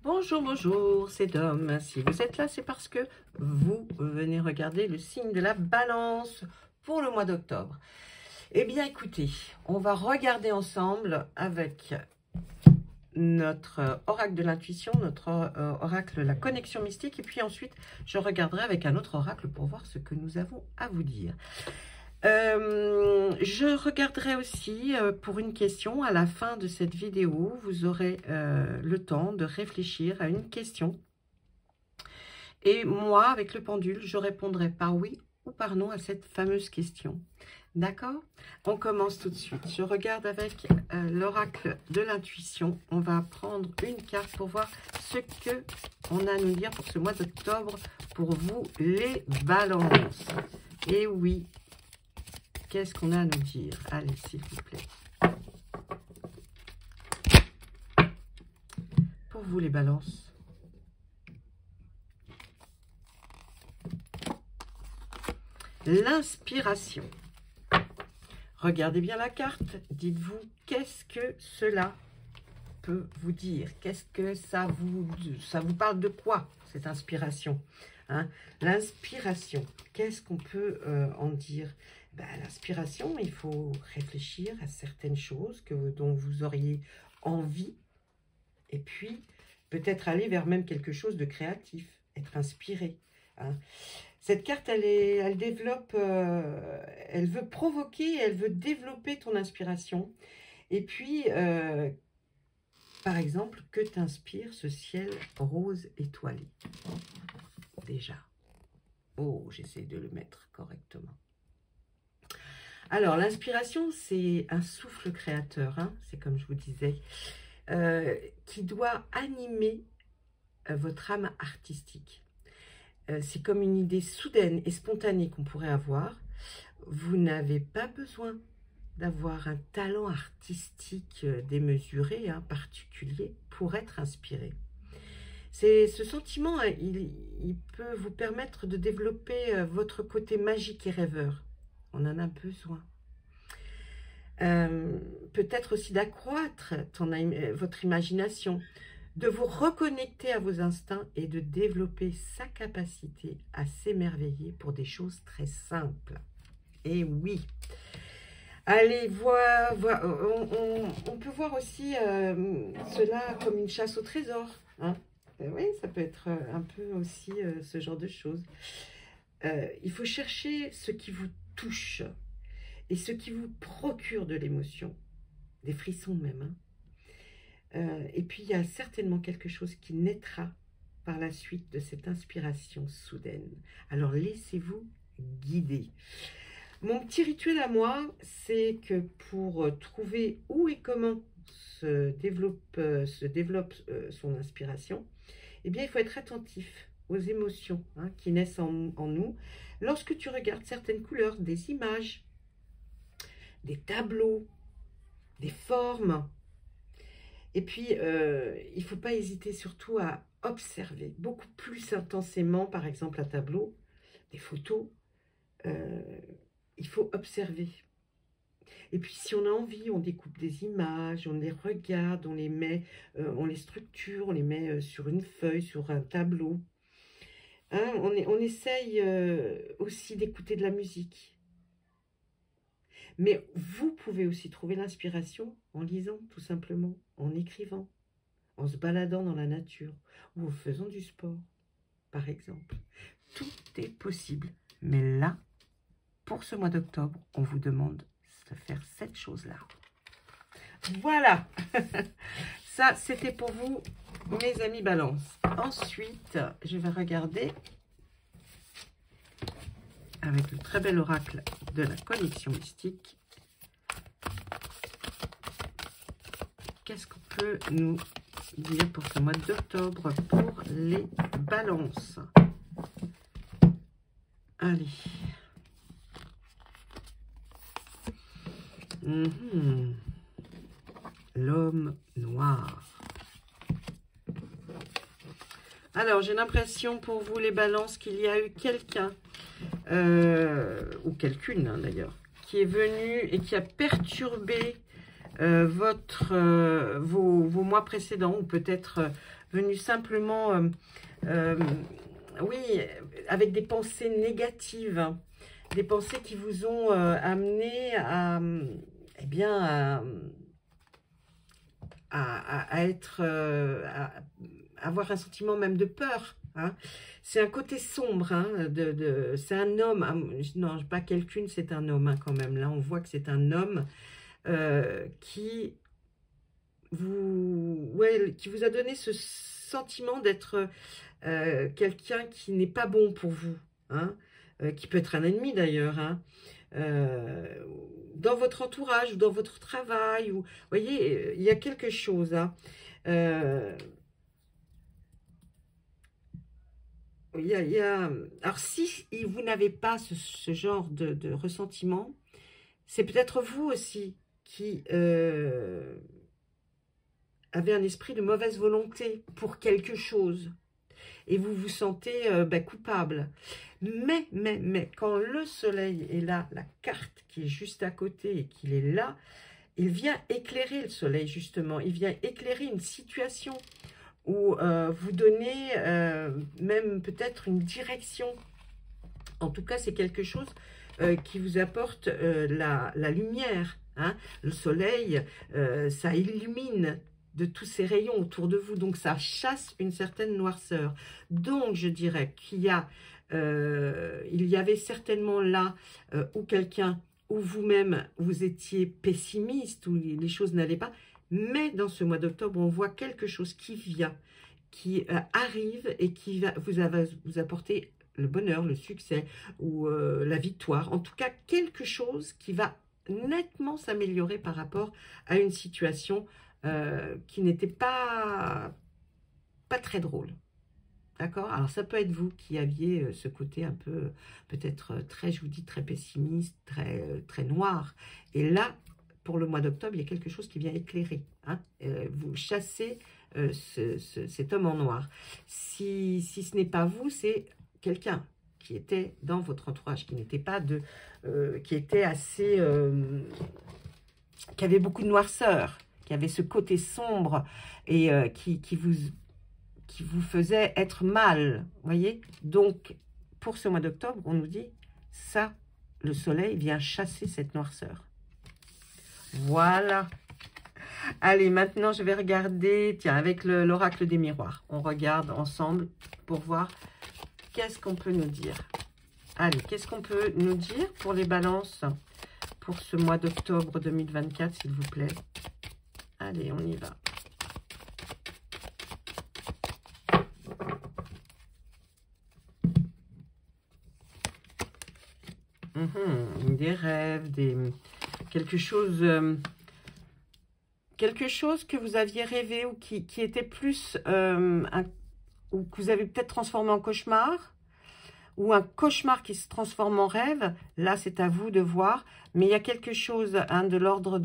Bonjour, bonjour, c'est Dom. Si vous êtes là, c'est parce que vous venez regarder le signe de la balance pour le mois d'octobre. Eh bien, écoutez, on va regarder ensemble avec notre oracle de l'intuition, notre oracle la connexion mystique, et puis ensuite, je regarderai avec un autre oracle pour voir ce que nous avons à vous dire. Je regarderai aussi pour une question à la fin de cette vidéo. Vous aurez le temps de réfléchir à une question. Et moi, avec le pendule, je répondrai par oui ou par non à cette fameuse question. D'accord? On commence tout de suite. Je regarde avec l'oracle de l'intuition. On va prendre une carte pour voir ce que on a à nous dire pour ce mois d'octobre pour vous, les balances. Et oui. Qu'est-ce qu'on a à nous dire? Allez, s'il vous plaît. Pour vous, les balances. L'inspiration. Regardez bien la carte. Dites-vous, qu'est-ce que cela peut vous dire? Qu'est-ce que ça vous parle de quoi, cette inspiration, hein? L'inspiration, qu'est-ce qu'on peut en dire? L'inspiration, il faut réfléchir à certaines choses dont vous auriez envie, et puis peut-être aller vers même quelque chose de créatif, être inspiré, hein. Cette carte, elle développe, elle veut provoquer, elle veut développer ton inspiration. Et puis, par exemple, que t'inspire ce ciel rose étoilé? Déjà. Oh, j'essaie de le mettre correctement. Alors, l'inspiration, c'est un souffle créateur, hein, c'est comme je vous disais, qui doit animer votre âme artistique. C'est comme une idée soudaine et spontanée qu'on pourrait avoir. Vous n'avez pas besoin d'avoir un talent artistique démesuré, hein, particulier, pour être inspiré. Ce sentiment, il peut vous permettre de développer votre côté magique et rêveur. On en a besoin. Peut-être aussi d'accroître votre imagination, de vous reconnecter à vos instincts et de développer sa capacité à s'émerveiller pour des choses très simples. Et oui, allez voir on peut voir aussi cela comme une chasse au trésor, hein. Oui, ça peut être un peu aussi ce genre de choses. Il faut chercher ce qui vous touche et ce qui vous procure de l'émotion, des frissons même, hein. Et puis, il y a certainement quelque chose qui naîtra par la suite de cette inspiration soudaine. Alors, laissez-vous guider. Mon petit rituel à moi, c'est que pour trouver où et comment se développe son inspiration, eh bien, il faut être attentif aux émotions, hein, qui naissent en nous. Lorsque tu regardes certaines couleurs, des images, des tableaux, des formes, et puis, il ne faut pas hésiter surtout à observer beaucoup plus intensément, par exemple, un tableau, des photos. Il faut observer. Et puis, si on a envie, on découpe des images, on les regarde, on les met, on les structure, on les met sur une feuille, sur un tableau. Hein, on essaye aussi d'écouter de la musique. Mais vous pouvez aussi trouver l'inspiration en lisant, tout simplement, en écrivant, en se baladant dans la nature ou en faisant du sport, par exemple. Tout est possible. Mais là, pour ce mois d'octobre, on vous demande de faire cette chose-là. Voilà. Ça, c'était pour vous, mes amis Balance. Ensuite, je vais regarder avec le très bel oracle de la connexion mystique. Qu'est-ce qu'on peut nous dire pour ce mois d'octobre pour les balances? Allez. L'homme noir. Alors, j'ai l'impression pour vous, les balances, qu'il y a eu quelqu'un, ou quelqu'une hein, d'ailleurs, qui est venu et qui a perturbé vos mois précédents, ou peut-être venu simplement, oui, avec des pensées négatives, des pensées qui vous ont amené à, eh bien, à être, à avoir un sentiment même de peur. Hein. C'est un côté sombre, hein, c'est un homme, non, pas quelqu'une, c'est un homme hein, quand même. Là, on voit que c'est un homme qui vous a donné ce sentiment d'être quelqu'un qui n'est pas bon pour vous, hein, qui peut être un ennemi d'ailleurs, hein, dans votre entourage ou dans votre travail. Ou, vous voyez, il y a quelque chose. Hein, alors, si vous n'avez pas ce genre de ressentiment, c'est peut-être vous aussi qui avez un esprit de mauvaise volonté pour quelque chose. Et vous vous sentez coupable. Mais, quand le soleil est là, la carte qui est juste à côté et qu'il est là, il vient éclairer le soleil, justement. Il vient éclairer une situation ou vous donner même peut-être une direction. En tout cas, c'est quelque chose qui vous apporte la lumière. Hein. Le soleil, ça illumine de tous ces rayons autour de vous. Donc, ça chasse une certaine noirceur. Donc, je dirais qu'il y a, il y avait certainement là où quelqu'un, ou vous-même, vous étiez pessimiste, où les choses n'allaient pas. Mais dans ce mois d'octobre, on voit quelque chose qui vient, qui arrive et qui va vous apporter le bonheur, le succès ou la victoire. En tout cas, quelque chose qui va nettement s'améliorer par rapport à une situation qui n'était pas très drôle. D'accord? Alors, ça peut être vous qui aviez ce côté un peu, peut-être très, je vous dis, très pessimiste, très noir. Et là, pour le mois d'octobre, il y a quelque chose qui vient éclairer. Hein? Vous chassez cet homme en noir. Si ce n'est pas vous, c'est quelqu'un qui était dans votre entourage, qui n'était pas qui était assez, qui avait beaucoup de noirceur, qui avait ce côté sombre et qui vous faisait être mal, voyez. Donc, pour ce mois d'octobre, on nous dit, ça, le soleil vient chasser cette noirceur. Voilà. Allez, maintenant, je vais regarder, tiens, avec l'oracle des miroirs. On regarde ensemble pour voir qu'est-ce qu'on peut nous dire. Allez, qu'est-ce qu'on peut nous dire pour les balances pour ce mois d'octobre 2024, s'il vous plaît. Allez, on y va. Des rêves, quelque chose que vous aviez rêvé ou qui était plus, ou que vous avez peut-être transformé en cauchemar, ou un cauchemar qui se transforme en rêve. Là, c'est à vous de voir, mais il y a quelque chose hein, de l'ordre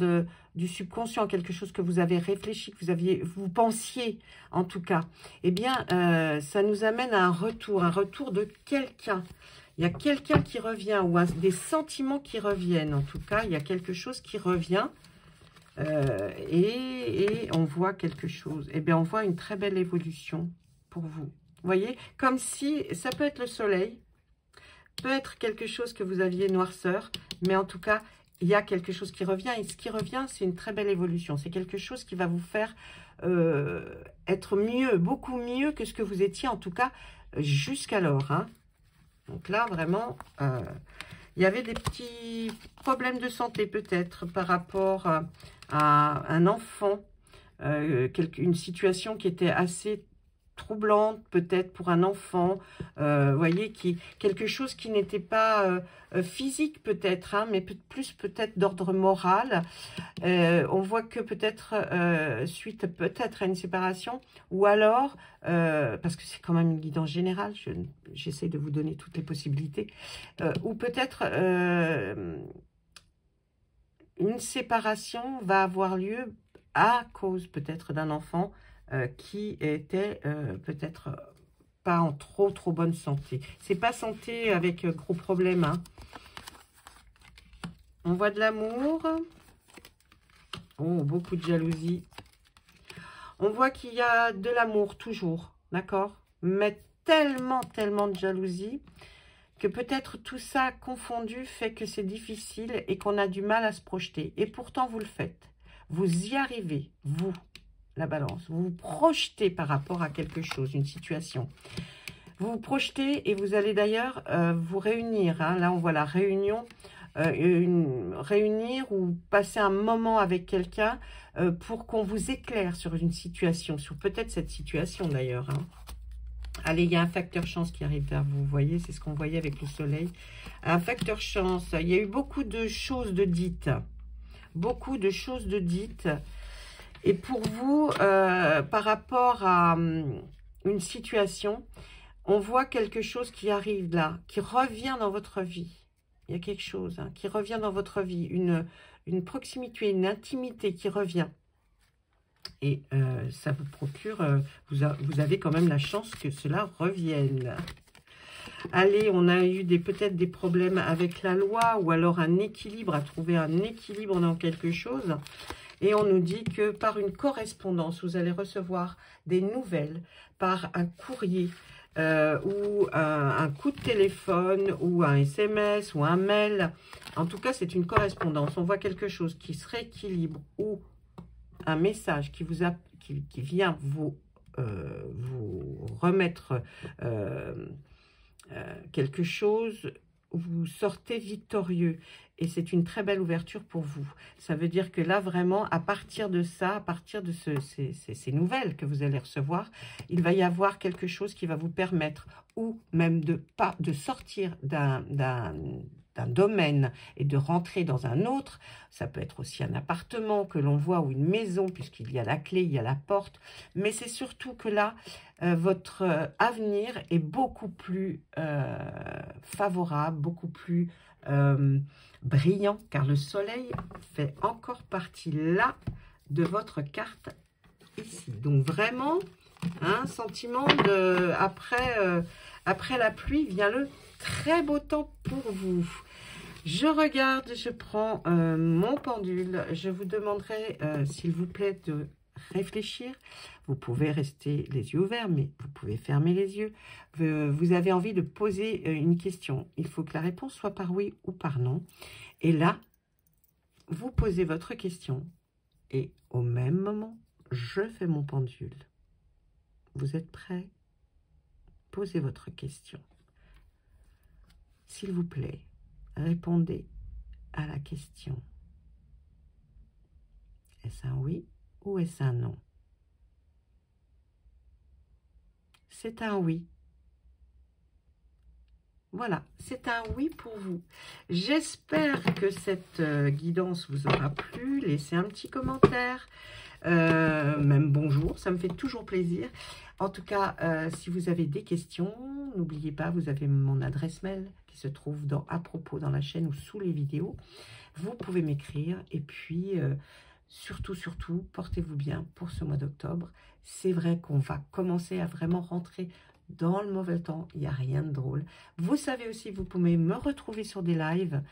du subconscient, quelque chose que vous avez réfléchi, que vous pensiez en tout cas. Eh bien, ça nous amène à un retour de quelqu'un. Il y a quelqu'un qui revient, ou des sentiments qui reviennent. En tout cas, il y a quelque chose qui revient. Et on voit quelque chose. Eh bien, on voit une très belle évolution pour vous. Vous voyez, comme si, ça peut être le soleil, peut être quelque chose que vous aviez noirceur, mais en tout cas, il y a quelque chose qui revient. Et ce qui revient, c'est une très belle évolution. C'est quelque chose qui va vous faire être mieux, beaucoup mieux que ce que vous étiez, en tout cas, jusqu'alors, hein. Donc là, vraiment, il y avait des petits problèmes de santé peut-être par rapport à un enfant, une situation qui était assez troublante peut-être pour un enfant, vous voyez, quelque chose qui n'était pas physique peut-être, hein, mais plus peut-être d'ordre moral. On voit que peut-être suite peut-être à une séparation, ou alors, parce que c'est quand même une guidance générale, j'essaie de vous donner toutes les possibilités, ou peut-être une séparation va avoir lieu à cause peut-être d'un enfant qui était peut-être pas en trop bonne santé. C'est pas santé avec gros problèmes. Hein. On voit de l'amour. Oh, beaucoup de jalousie. On voit qu'il y a de l'amour toujours, d'accord? Mais tellement, tellement de jalousie que peut-être tout ça confondu fait que c'est difficile et qu'on a du mal à se projeter. Et pourtant, vous le faites. Vous y arrivez, vous, la balance. Vous vous projetez par rapport à quelque chose, une situation. Vous vous projetez et vous allez d'ailleurs vous réunir. Hein. Là, on voit la réunion. Réunir ou passer un moment avec quelqu'un pour qu'on vous éclaire sur une situation, sur peut-être cette situation d'ailleurs. Hein. Allez, il y a un facteur chance qui arrive vers vous, vous voyez, c'est ce qu'on voyait avec le soleil. Un facteur chance, il y a eu beaucoup de choses de dites. Beaucoup de choses de dites. Et pour vous, par rapport à une situation, on voit quelque chose qui arrive là, qui revient dans votre vie. Il y a quelque chose hein, qui revient dans votre vie, une proximité, une intimité qui revient. Et ça vous procure, vous avez quand même la chance que cela revienne. Allez, on a eu peut-être des problèmes avec la loi ou alors un équilibre, à trouver un équilibre dans quelque chose. Et on nous dit que par une correspondance, vous allez recevoir des nouvelles par un courrier ou un coup de téléphone ou un SMS ou un mail. En tout cas, c'est une correspondance. On voit quelque chose qui se rééquilibre ou un message qui vient vous remettre quelque chose, vous sortez victorieux. Et c'est une très belle ouverture pour vous. Ça veut dire que là, vraiment, à partir de ça, à partir de ces nouvelles que vous allez recevoir, il va y avoir quelque chose qui va vous permettre, ou même de sortir d'un domaine et de rentrer dans un autre. Ça peut être aussi un appartement que l'on voit ou une maison, puisqu'il y a la clé, il y a la porte. Mais c'est surtout que là, votre avenir est beaucoup plus favorable, beaucoup plus brillant, car le soleil fait encore partie là de votre carte ici. Donc vraiment, un sentiment de après la pluie vient le très beau temps pour vous. Je regarde, je prends mon pendule. Je vous demanderai, s'il vous plaît, de réfléchir. Vous pouvez rester les yeux ouverts, mais vous pouvez fermer les yeux. Vous avez envie de poser une question. Il faut que la réponse soit par oui ou par non. Et là, vous posez votre question. Et au même moment, je fais mon pendule. Vous êtes prêts? Posez votre question. S'il vous plaît, répondez à la question. Est-ce un oui ou est-ce un non? C'est un oui. Voilà, c'est un oui pour vous. J'espère que cette guidance vous aura plu. Laissez un petit commentaire, même bonjour, ça me fait toujours plaisir. En tout cas, si vous avez des questions, n'oubliez pas, vous avez mon adresse mail qui se trouve à propos dans la chaîne ou sous les vidéos. Vous pouvez m'écrire et puis surtout, portez-vous bien pour ce mois d'octobre. C'est vrai qu'on va commencer à vraiment rentrer dans le mauvais temps, il n'y a rien de drôle. Vous savez aussi, vous pouvez me retrouver sur des lives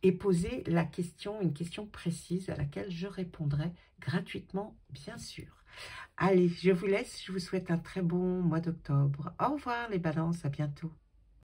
et poser la question, une question précise à laquelle je répondrai gratuitement, bien sûr. Allez, je vous laisse, je vous souhaite un très bon mois d'octobre. Au revoir les balances, à bientôt.